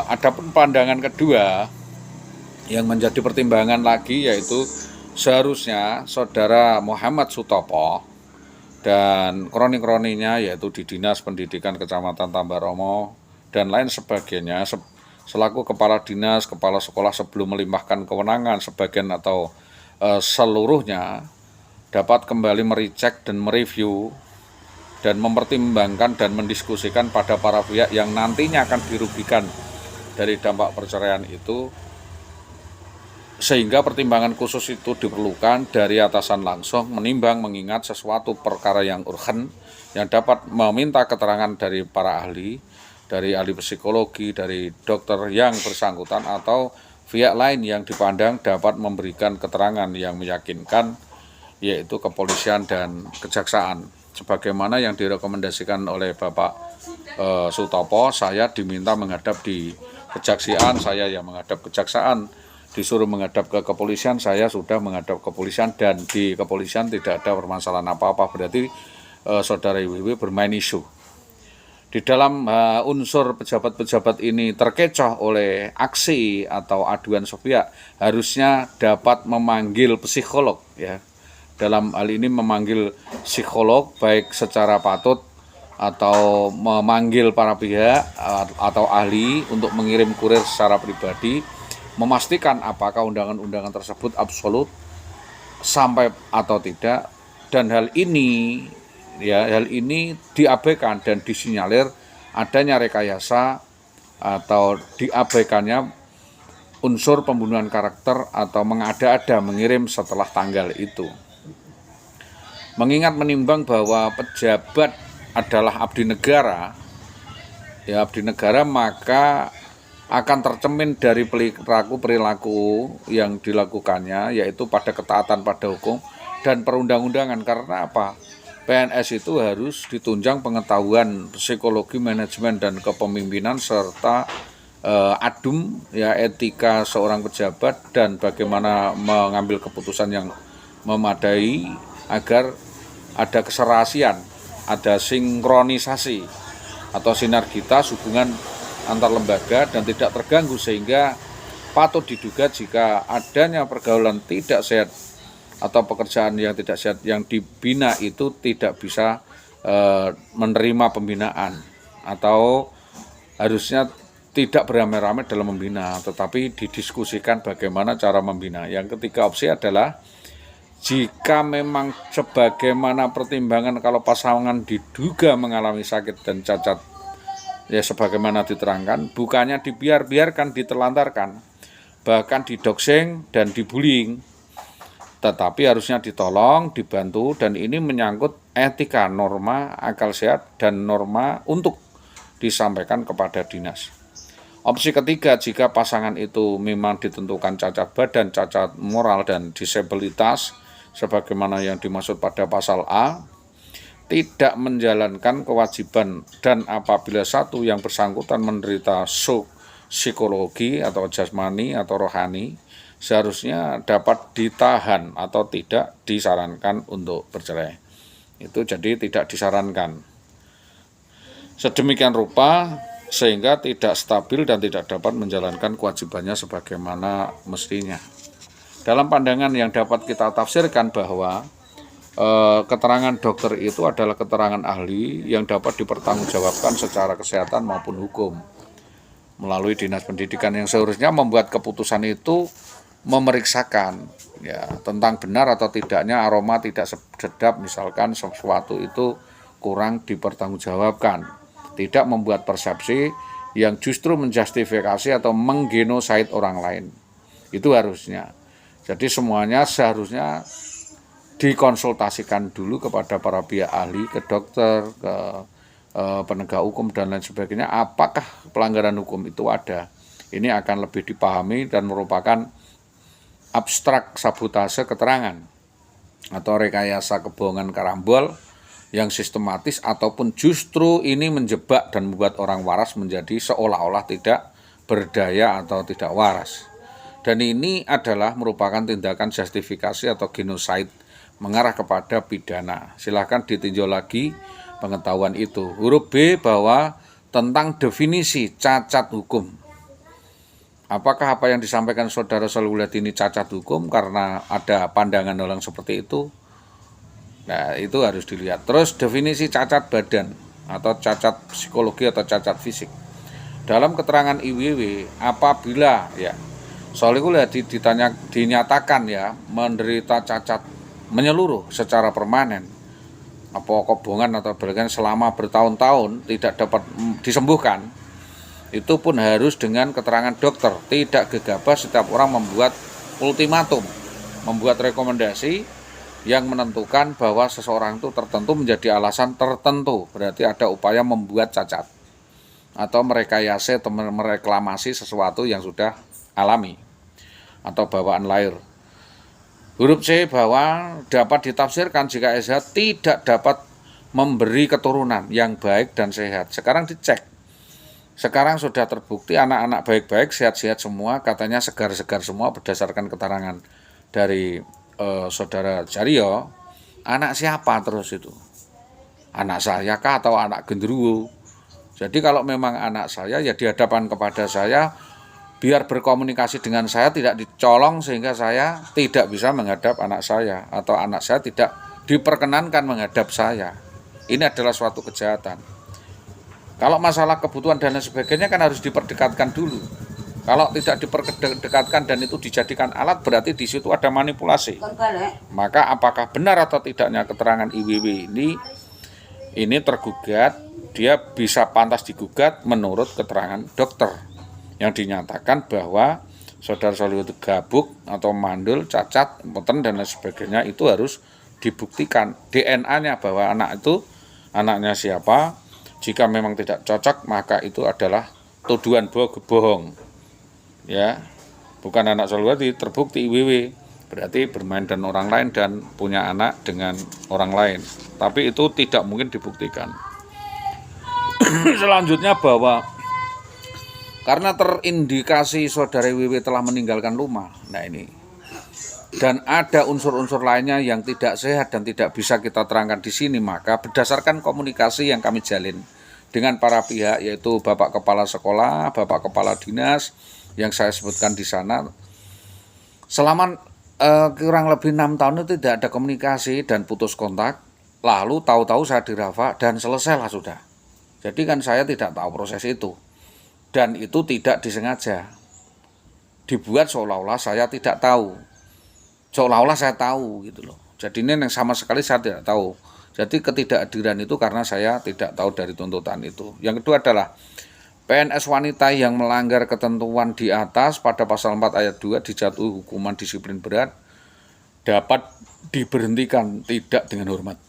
Adapun pandangan kedua yang menjadi pertimbangan lagi yaitu seharusnya saudara Muhammad Sutopo dan kroni-kroninya yaitu di Dinas Pendidikan Kecamatan Tambaromo dan lain sebagainya selaku kepala dinas, kepala sekolah sebelum melimpahkan kewenangan sebagian atau seluruhnya dapat kembali merecek dan mereview dan mempertimbangkan dan mendiskusikan pada para pihak yang nantinya akan dirugikan dari dampak perceraian itu, sehingga pertimbangan khusus itu diperlukan dari atasan langsung menimbang mengingat sesuatu perkara yang urgen yang dapat meminta keterangan dari para ahli, dari ahli psikologi, dari dokter yang bersangkutan atau pihak lain yang dipandang dapat memberikan keterangan yang meyakinkan, yaitu kepolisian dan kejaksaan. Sebagaimana yang direkomendasikan oleh Bapak Sutopo, saya diminta menghadap di kejaksaan, saya yang menghadap kejaksaan, disuruh menghadap ke kepolisian, saya sudah menghadap kepolisian, dan di kepolisian tidak ada permasalahan apa-apa. Berarti saudara IWW bermain isu. Di dalam unsur pejabat-pejabat ini terkecoh oleh aksi atau aduan sepihak, harusnya dapat memanggil psikolog, ya. Dalam hal ini memanggil psikolog baik secara patut atau memanggil para pihak atau ahli untuk mengirim kurir secara pribadi, memastikan apakah undangan-undangan tersebut absolut sampai atau tidak, dan hal ini diabaikan dan disinyalir adanya rekayasa atau diabaikannya unsur pembunuhan karakter atau mengada-ada mengirim setelah tanggal itu. Mengingat menimbang bahwa pejabat adalah abdi negara, ya abdi negara, maka akan tercemin dari perilaku yang dilakukannya, yaitu pada ketaatan pada hukum dan perundang-undangan. Karena apa? PNS itu harus ditunjang pengetahuan psikologi, manajemen, dan kepemimpinan serta adum, ya, etika seorang pejabat dan bagaimana mengambil keputusan yang memadai agar ada keserasian, ada sinkronisasi atau sinergitas hubungan antar lembaga dan tidak terganggu, sehingga patut diduga jika adanya pergaulan tidak sehat atau pekerjaan yang tidak sehat yang dibina itu tidak bisa menerima pembinaan, atau harusnya tidak beramai-ramai dalam membina, tetapi didiskusikan bagaimana cara membina. Yang ketiga opsi adalah jika memang sebagaimana pertimbangan kalau pasangan diduga mengalami sakit dan cacat, ya sebagaimana diterangkan, bukannya dibiarkan, ditelantarkan, bahkan didoxing dan dibullying, tetapi harusnya ditolong, dibantu, dan ini menyangkut etika, norma, akal sehat, dan norma untuk disampaikan kepada dinas. Opsi ketiga, jika pasangan itu memang ditentukan cacat badan, cacat moral, dan disabilitas, sebagaimana yang dimaksud pada pasal A, tidak menjalankan kewajiban, dan apabila satu yang bersangkutan menderita psikologi atau jasmani atau rohani, seharusnya dapat ditahan atau tidak disarankan untuk bercerai. Itu jadi tidak disarankan. Sedemikian rupa sehingga tidak stabil dan tidak dapat menjalankan kewajibannya sebagaimana mestinya. Dalam pandangan yang dapat kita tafsirkan bahwa keterangan dokter itu adalah keterangan ahli yang dapat dipertanggungjawabkan secara kesehatan maupun hukum melalui Dinas Pendidikan, yang seharusnya membuat keputusan itu memeriksakan, ya, tentang benar atau tidaknya aroma tidak sedap, misalkan sesuatu itu kurang dipertanggungjawabkan, tidak membuat persepsi yang justru menjustifikasi atau menggenoside orang lain. Itu harusnya. Jadi semuanya seharusnya dikonsultasikan dulu kepada para pihak ahli, ke dokter, ke penegak hukum dan lain sebagainya, apakah pelanggaran hukum itu ada. Ini akan lebih dipahami dan merupakan abstrak sabotase keterangan atau rekayasa kebohongan karambol yang sistematis, ataupun justru ini menjebak dan membuat orang waras menjadi seolah-olah tidak berdaya atau tidak waras. Dan ini adalah merupakan tindakan justifikasi atau genocide mengarah kepada pidana. Silahkan ditinjau lagi pengetahuan itu. Huruf B, bahwa tentang definisi cacat hukum. Apakah apa yang disampaikan Saudara Shalihul Yadin ini cacat hukum karena ada pandangan orang seperti itu? Nah, itu harus dilihat. Terus definisi cacat badan atau cacat psikologi atau cacat fisik. Dalam keterangan IWW, apabila ya Shalihul Yadin dinyatakan ya menderita cacat menyeluruh secara permanen, apa kobongan atau bahkan selama bertahun-tahun tidak dapat disembuhkan, itu pun harus dengan keterangan dokter. Tidak gegabah setiap orang membuat ultimatum, membuat rekomendasi yang menentukan bahwa seseorang itu tertentu menjadi alasan tertentu. Berarti ada upaya membuat cacat atau merekayasa atau mereklamasi sesuatu yang sudah alami atau bawaan lahir. Huruf C, bahwa dapat ditafsirkan jika SH tidak dapat memberi keturunan yang baik dan sehat. Sekarang dicek. Sekarang sudah terbukti anak-anak baik-baik, sehat-sehat semua, katanya segar-segar semua berdasarkan keterangan dari Saudara Jaryo. Anak siapa terus itu? Anak saya kah atau anak genderuwo? Jadi kalau memang anak saya ya di hadapan kepada saya, biar berkomunikasi dengan saya, tidak dicolong sehingga saya tidak bisa menghadap anak saya atau anak saya tidak diperkenankan menghadap saya. Ini adalah suatu kejahatan. Kalau masalah kebutuhan dan lain sebagainya kan harus diperdekatkan dulu. Kalau tidak diperdekatkan dan itu dijadikan alat, berarti di situ ada manipulasi. Maka apakah benar atau tidaknya keterangan IWW ini tergugat, dia bisa pantas digugat menurut keterangan dokter yang dinyatakan bahwa Saudara Shalihul itu gabuk atau mandul, cacat, impeten dan lain sebagainya, itu harus dibuktikan DNA-nya bahwa anak itu anaknya siapa. Jika memang tidak cocok, maka itu adalah tuduhan bohong. Ya, bukan anak Shalihul Yadin, terbukti IWW, berarti bermain dengan orang lain dan punya anak dengan orang lain. Tapi itu tidak mungkin dibuktikan. Selanjutnya bahwa karena terindikasi Saudara WW telah meninggalkan rumah, nah ini, dan ada unsur-unsur lainnya yang tidak sehat dan tidak bisa kita terangkan di sini, maka berdasarkan komunikasi yang kami jalin dengan para pihak, yaitu Bapak Kepala Sekolah, Bapak Kepala Dinas yang saya sebutkan di sana, selama kurang lebih 6 tahun itu tidak ada komunikasi dan putus kontak. Lalu tahu-tahu saya dirafa dan selesailah sudah. Jadi kan saya tidak tahu proses itu. Dan itu tidak disengaja. Dibuat seolah-olah saya tidak tahu. Seolah-olah saya tahu gitu loh. Jadi ini yang sama sekali saya tidak tahu. Jadi ketidakhadiran itu karena saya tidak tahu dari tuntutan itu. Yang kedua adalah PNS wanita yang melanggar ketentuan di atas pada pasal 4 ayat 2 dijatuhi hukuman disiplin berat dapat diberhentikan tidak dengan hormat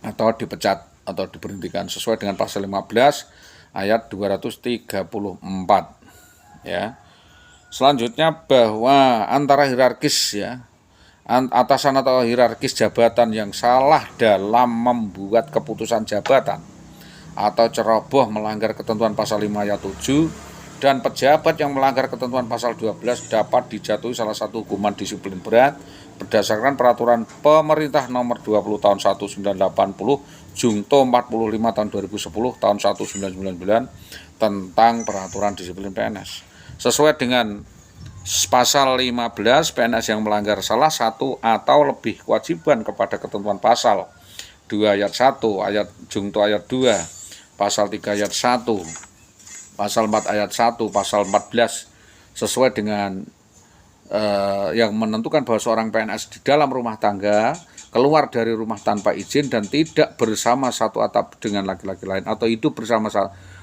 atau dipecat atau diberhentikan sesuai dengan pasal 15 ayat 234 ya. Selanjutnya bahwa antara hierarkis ya, atasan atau hierarkis jabatan yang salah dalam membuat keputusan jabatan atau ceroboh melanggar ketentuan pasal 5 ayat 7 dan pejabat yang melanggar ketentuan pasal 12 dapat dijatuhi salah satu hukuman disiplin berat berdasarkan peraturan pemerintah nomor 20 tahun 1980 Jungto 45 tahun 2010 tahun 1999 tentang peraturan disiplin PNS. Sesuai dengan pasal 15, PNS yang melanggar salah satu atau lebih kewajiban kepada ketentuan pasal 2 ayat 1, ayat Jungto ayat 2, pasal 3 ayat 1, pasal 4 ayat 1, pasal 14 sesuai dengan yang menentukan bahwa seorang PNS di dalam rumah tangga keluar dari rumah tanpa izin dan tidak bersama satu atap dengan laki-laki lain atau hidup bersama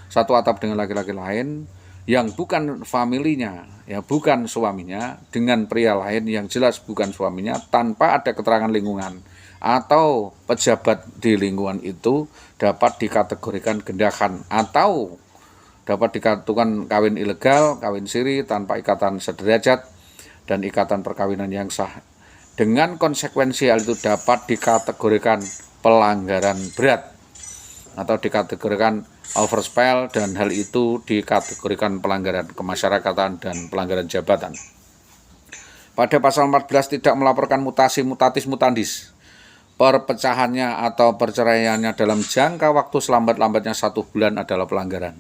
satu atap dengan laki-laki lain yang bukan familinya, ya bukan suaminya, dengan pria lain yang jelas bukan suaminya tanpa ada keterangan lingkungan atau pejabat di lingkungan itu dapat dikategorikan gendakan atau dapat dikatakan kawin ilegal, kawin siri tanpa ikatan sederajat dan ikatan perkawinan yang sah. Dengan konsekuensi hal itu dapat dikategorikan pelanggaran berat atau dikategorikan overspell dan hal itu dikategorikan pelanggaran kemasyarakatan dan pelanggaran jabatan. Pada pasal 14 tidak melaporkan mutasi mutatis mutandis perpecahannya atau perceraiannya dalam jangka waktu selambat-lambatnya 1 bulan adalah pelanggaran.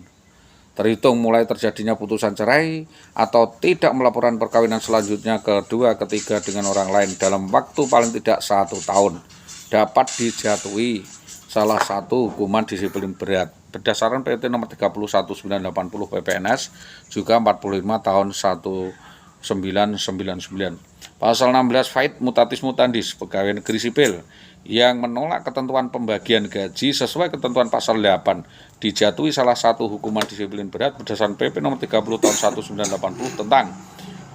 Terhitung mulai terjadinya putusan cerai atau tidak melaporkan perkawinan selanjutnya kedua, ketiga dengan orang lain dalam waktu paling tidak 1 tahun dapat dijatuhi salah satu hukuman disiplin berat berdasarkan PT nomor 31980 PPNS juga 45 tahun 1999. Pasal 16 Fait Mutatis Mutandis Pegawai Negeri Sipil yang menolak ketentuan pembagian gaji sesuai ketentuan pasal 8 dijatuhi salah satu hukuman disiplin berat berdasarkan PP nomor 30 tahun 1980 tentang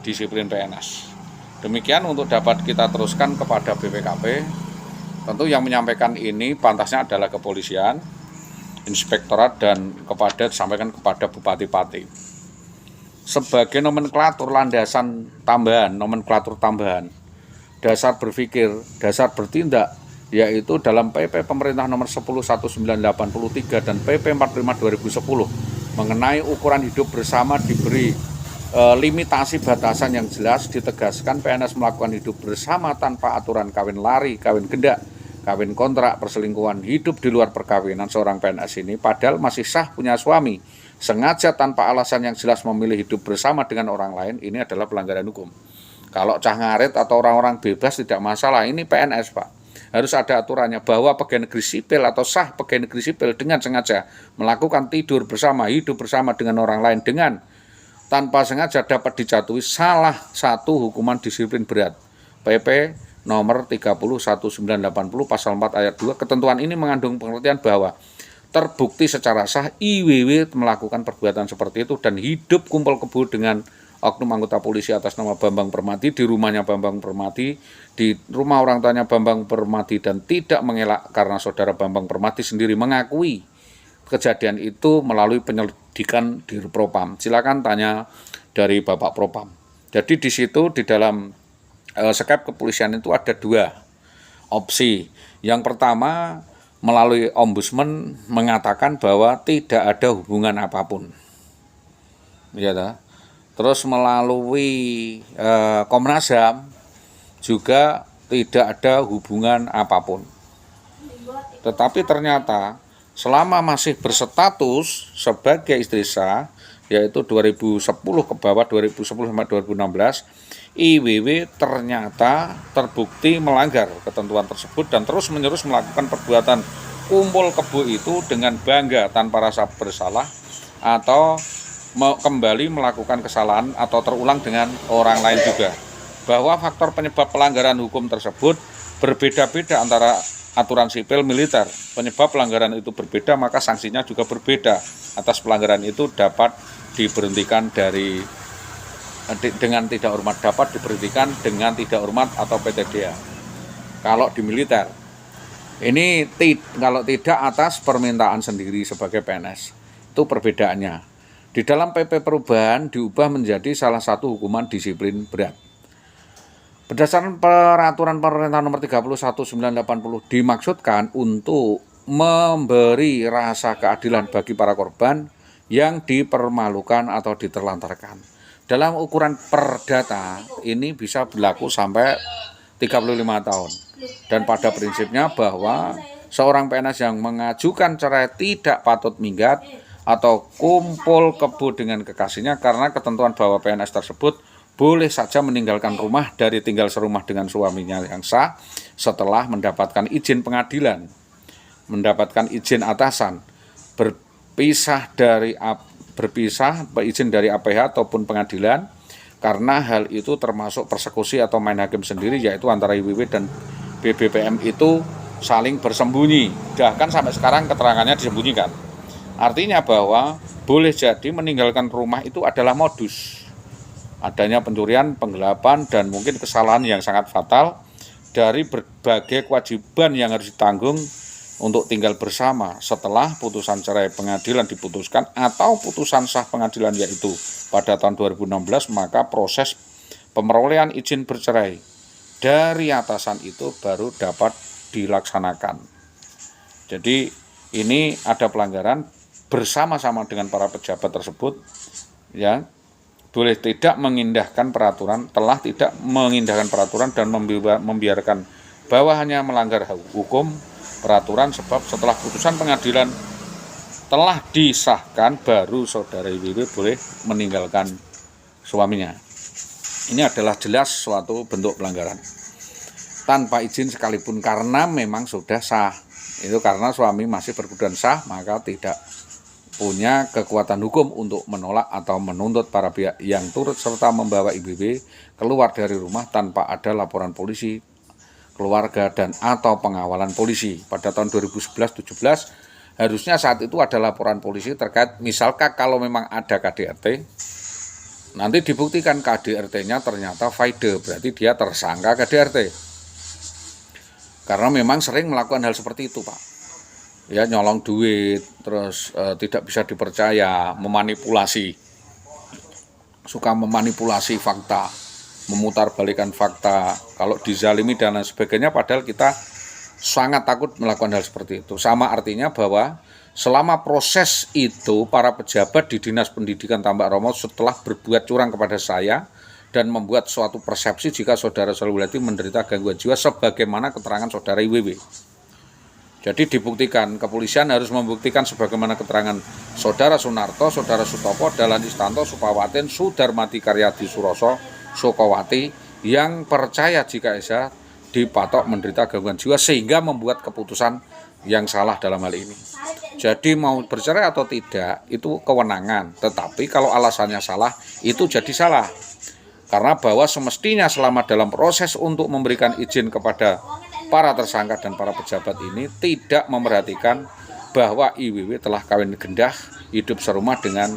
disiplin PNS. Demikian untuk dapat kita teruskan kepada BPKP. Tentu yang menyampaikan ini pantasnya adalah kepolisian, inspektorat, dan disampaikan kepada bupati-pati. Sebagai nomenklatur landasan tambahan, nomenklatur tambahan, dasar berpikir, dasar bertindak, yaitu dalam PP Pemerintah nomor 10/1983 dan PP 45/2010 mengenai ukuran hidup bersama diberi limitasi batasan yang jelas, ditegaskan PNS melakukan hidup bersama tanpa aturan kawin lari, kawin gendak, kawin kontrak, perselingkuhan, hidup di luar perkawinan. Seorang PNS ini padahal masih sah punya suami, sengaja tanpa alasan yang jelas memilih hidup bersama dengan orang lain, ini adalah pelanggaran hukum. Kalau cah ngarit atau orang-orang bebas tidak masalah, ini PNS Pak. Harus ada aturannya bahwa pegawai negeri sipil atau sah pegawai negeri sipil dengan sengaja melakukan tidur bersama, hidup bersama dengan orang lain dengan tanpa sengaja dapat dijatuhi salah satu hukuman disiplin berat. PP nomor 30/1980 pasal 4 ayat 2. Ketentuan ini mengandung pengertian bahwa terbukti secara sah IWW melakukan perbuatan seperti itu dan hidup kumpul kebo dengan oknum anggota polisi atas nama Bambang Permadi di rumahnya Bambang Permadi, di rumah orang tuanya Bambang Permadi, dan tidak mengelak karena saudara Bambang Permadi sendiri mengakui kejadian itu melalui penyelidikan di Propam. Silakan tanya dari Bapak Propam. Jadi di situ di dalam skep kepolisian itu ada 2 opsi. Yang pertama, melalui ombudsman mengatakan bahwa tidak ada hubungan apapun. Ya, terus melalui Komnas HAM juga tidak ada hubungan apapun. Tetapi ternyata selama masih berstatus sebagai istri sah, yaitu 2010 ke bawah, 2010 sampai 2016, IWW ternyata terbukti melanggar ketentuan tersebut dan terus-menerus melakukan perbuatan kumpul kebo itu dengan bangga tanpa rasa bersalah atau kembali melakukan kesalahan atau terulang dengan orang lain juga. Bahwa faktor penyebab pelanggaran hukum tersebut berbeda-beda antara aturan sipil militer. Penyebab pelanggaran itu berbeda, maka sanksinya juga berbeda. Atas pelanggaran itu dapat diberhentikan dengan tidak hormat, dapat diberhentikan dengan tidak hormat atau PTDA. Kalau di militer, ini kalau tidak atas permintaan sendiri sebagai PNS, itu perbedaannya. Di dalam PP perubahan diubah menjadi salah satu hukuman disiplin berat. Berdasarkan peraturan pemerintah nomor 31/1980 dimaksudkan untuk memberi rasa keadilan bagi para korban yang dipermalukan atau diterlantarkan. Dalam ukuran perdata ini bisa berlaku sampai 35 tahun. Dan pada prinsipnya bahwa seorang PNS yang mengajukan cerai tidak patut minggat atau kumpul kebo dengan kekasihnya karena ketentuan bahwa PNS tersebut boleh saja meninggalkan rumah dari tinggal serumah dengan suaminya yang sah setelah mendapatkan izin pengadilan, mendapatkan izin atasan, berpisah izin dari APH ataupun pengadilan, karena hal itu termasuk persekusi atau main hakim sendiri, yaitu antara IWW dan BBPM itu saling bersembunyi. Bahkan sampai sekarang keterangannya disembunyikan. Artinya bahwa boleh jadi meninggalkan rumah itu adalah modus adanya pencurian, penggelapan, dan mungkin kesalahan yang sangat fatal dari berbagai kewajiban yang harus ditanggung untuk tinggal bersama setelah putusan cerai pengadilan diputuskan atau putusan sah pengadilan yaitu pada tahun 2016, maka proses pemerolehan izin bercerai dari atasan itu baru dapat dilaksanakan. Jadi ini ada pelanggaran bersama-sama dengan para pejabat tersebut, ya, boleh tidak mengindahkan peraturan, telah tidak mengindahkan peraturan dan membiarkan bahwa hanya melanggar hukum peraturan, sebab setelah putusan pengadilan telah disahkan baru saudara IWW boleh meninggalkan suaminya. Ini adalah jelas suatu bentuk pelanggaran tanpa izin sekalipun, karena memang sudah sah. Itu karena suami masih berkedudukan sah, maka tidak punya kekuatan hukum untuk menolak atau menuntut para pihak yang turut serta membawa IWW keluar dari rumah tanpa ada laporan polisi, keluarga, dan atau pengawalan polisi. Pada tahun 2011-17 harusnya saat itu ada laporan polisi terkait, misalkan kalau memang ada KDRT, nanti dibuktikan KDRT-nya ternyata valid, berarti dia tersangka KDRT. Karena memang sering melakukan hal seperti itu, Pak. Ya, nyolong duit, terus tidak bisa dipercaya, memanipulasi, suka memanipulasi fakta, memutarbalikkan fakta, kalau dizalimi dan lain sebagainya, padahal kita sangat takut melakukan hal seperti itu. Sama artinya bahwa selama proses itu, para pejabat di Dinas Pendidikan Tambak Romo setelah berbuat curang kepada saya dan membuat suatu persepsi jika saudara Solwilati menderita gangguan jiwa sebagaimana keterangan saudara IWW. Jadi dibuktikan, kepolisian harus membuktikan sebagaimana keterangan saudara Sunarto, saudara Sutopo, Dahlan Istanto, Supawatin, Sudarmati Karyadi Suroso, Sukowati, yang percaya jika Esa dipatok menderita gangguan jiwa sehingga membuat keputusan yang salah dalam hal ini. Jadi mau bercerai atau tidak itu kewenangan, tetapi kalau alasannya salah itu jadi salah. Karena bahwa semestinya selama dalam proses untuk memberikan izin kepada para tersangka dan para pejabat ini tidak memerhatikan bahwa IWW telah kawin gendah, hidup serumah dengan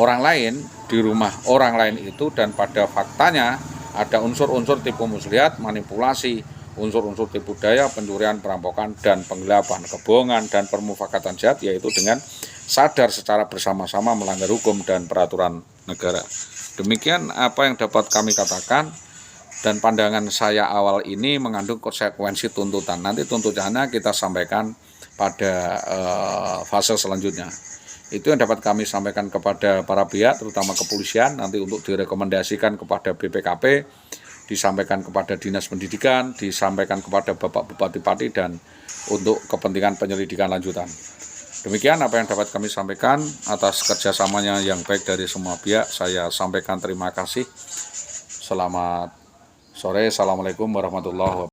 orang lain di rumah orang lain itu, dan pada faktanya ada unsur-unsur tipu muslihat, manipulasi, unsur-unsur tipu daya, pencurian, perampokan, dan penggelapan, kebohongan, dan permufakatan jahat, yaitu dengan sadar secara bersama-sama melanggar hukum dan peraturan negara. Demikian apa yang dapat kami katakan, dan pandangan saya awal ini mengandung konsekuensi tuntutan. Nanti tuntutannya kita sampaikan pada fase selanjutnya. Itu yang dapat kami sampaikan kepada para pihak, terutama kepolisian, nanti untuk direkomendasikan kepada BPKP, disampaikan kepada Dinas Pendidikan, disampaikan kepada Bapak Bupati Pati, dan untuk kepentingan penyelidikan lanjutan. Demikian apa yang dapat kami sampaikan. Atas kerjasamanya yang baik dari semua pihak, saya sampaikan terima kasih. Selamat sore. Assalamualaikum warahmatullahi wabarakatuh.